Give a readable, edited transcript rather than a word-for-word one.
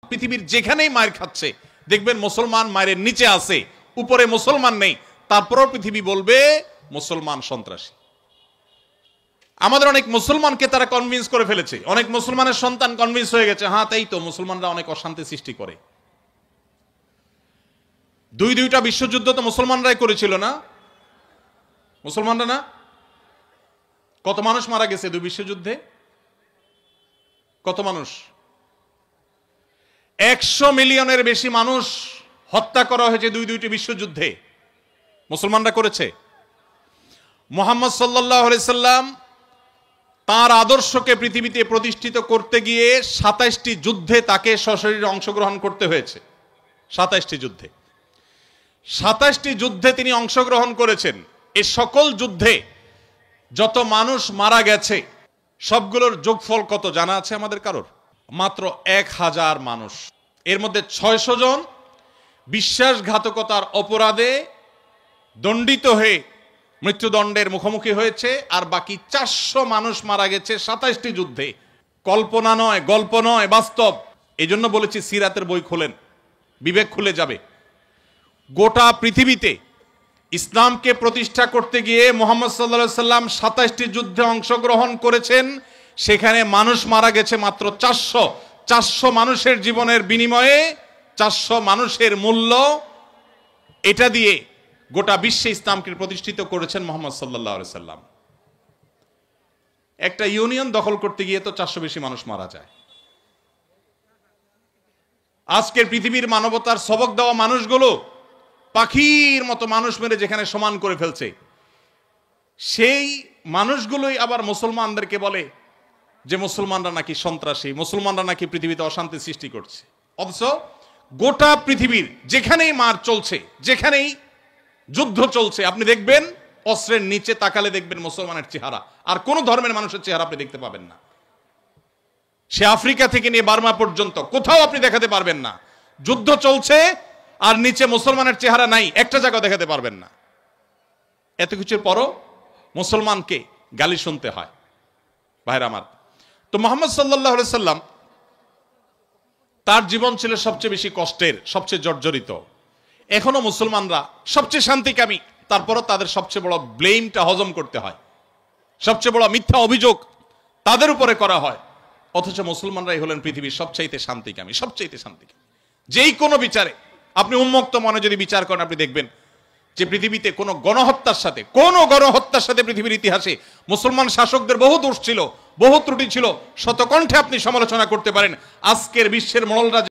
পৃথিবীর যেখানেই মায়ের খাচ্ছে দেখবেন মুসলমান মায়ের নিচে আছে, উপরে মুসলমান নেই, তারপরও পৃথিবী বলবে মুসলমান সন্ত্রাসী। আমাদের অনেক মুসলমানকে তারা কনভিন্স করে ফেলেছে, অনেক মুসলমানের সন্তান কনভিন্স হয়ে গেছে, হ্যাঁ তাই তো, মুসলমানরা অনেক অশান্তি সৃষ্টি করে। দুইটা বিশ্বযুদ্ধ তো মুসলমানরাই করেছিল না? মুসলমানরা না? কত মানুষ মারা গেছে দুই বিশ্বযুদ্ধে? কত মানুষ? 100 মিলিয়নের বেশি মানুষ হত্যা করা হয়েছে দুইটি বিশ্বযুদ্ধে। মুসলমানরা করেছে। মুহাম্মদ সাল্লাল্লাহু আলাইহি সাল্লাম তার আদর্শকে পৃথিবীতে প্রতিষ্ঠিত করতে গিয়ে 27টি যুদ্ধে তাকে সশরীরে অংশগ্রহণ করতে হয়েছে। 27টি যুদ্ধে 27টি যুদ্ধে তিনি অংশগ্রহণ করেছেন। এই সকল যুদ্ধে যত মানুষ মারা গেছে সবগুলোর যোগফল কত জানা আছে আমাদের কারোর? মাত্র 1000 মানুষ। এর মধ্যে 600 জন বিশ্বাসঘাতকতার অপরাধে দণ্ডিত হয়ে মৃত্যুদণ্ডের মুখোমুখি হয়েছে, আর বাকি 400 মানুষ মারা গেছে 27টি যুদ্ধে। কল্পনা নয়, গল্প নয়, বাস্তব। এই জন্য বলেছি সিরাতের বই খোলেন, বিবেক খুলে যাবে। গোটা পৃথিবীতে ইসলামকে প্রতিষ্ঠা করতে গিয়ে মুহাম্মদ সাল্লাল্লাহু আলাইহি সাল্লাম 27টি যুদ্ধে অংশগ্রহণ করেছেন, সেখানে মানুষ মারা গেছে মাত্র 400 মানুষের জীবনের বিনিময়ে 400 মানুষের মূল্য, এটা দিয়ে গোটা বিশ্বে ইসলামকে প্রতিষ্ঠিত করেছেন মুহাম্মদ সাল্লাল্লাহু আলাইহি সাল্লাম। একটা ইউনিয়ন দখল করতে গিয়ে তো 400 বেশি মানুষ মারা যায়। আজকের পৃথিবীর মানবতার সবক দেওয়া মানুষগুলো পাখির মতো মানুষ মেরে যেখানে সমান করে ফেলছে, সেই মানুষগুলোই আবার মুসলমানদেরকে বলে যে মুসলমানরা নাকি সন্ত্রাসী, মুসলমানরা নাকি পৃথিবীতে অশান্তি সৃষ্টি করছে। অথচ গোটা পৃথিবীর যেখানেই মার চলছে, যেখানেই যুদ্ধ চলছে, আপনি দেখবেন অস্ত্রের নিচে তাকালে দেখবেন মুসলমানের চেহারা, আর কোন ধর্মের মানুষের চেহারা আপনি দেখতে পাবেন না। সে আফ্রিকা থেকে নিয়ে বার্মা পর্যন্ত কোথাও আপনি দেখাতে পারবেন না। যুদ্ধ চলছে আর নিচে মুসলমানের চেহারা নাই, একটা জায়গা দেখাতে পারবেন না। এত কিছুর পরও মুসলমানকে গালি শুনতে হয়। ভাইরা আমার, তো মুহাম্মদ সাল্লাল্লাহু আলাইহি সাল্লাম তার জীবন ছিল সবচেয়ে বেশি কষ্টের, সবচেয়ে জর্জরিত। এখনো মুসলমানরা সবচেয়ে শান্তিকামী, তারপরও তাদের সবচেয়ে বড় ব্লেমটা হজম করতে হয়, সবচেয়ে বড় মিথ্যা অভিযোগ তাদের উপরে করা হয়। অথচ মুসলমানরাই হলেন পৃথিবীর সবচাইতে শান্তিকামী, সবচাইতে শান্তিকামী। যেই কোনো বিচারে আপনি উন্মুক্ত মনে যদি বিচার করেন, আপনি দেখবেন যে পৃথিবীতে কোনো গণহত্যার সাথে পৃথিবীর ইতিহাসে মুসলমান শাসকদের বহু দোষ ছিল, বহু ত্রুটি ছিল, শতকণ্ঠে আপনি সমালোচনা করতে পারেন। আজকের বিশ্বের মোড়লরা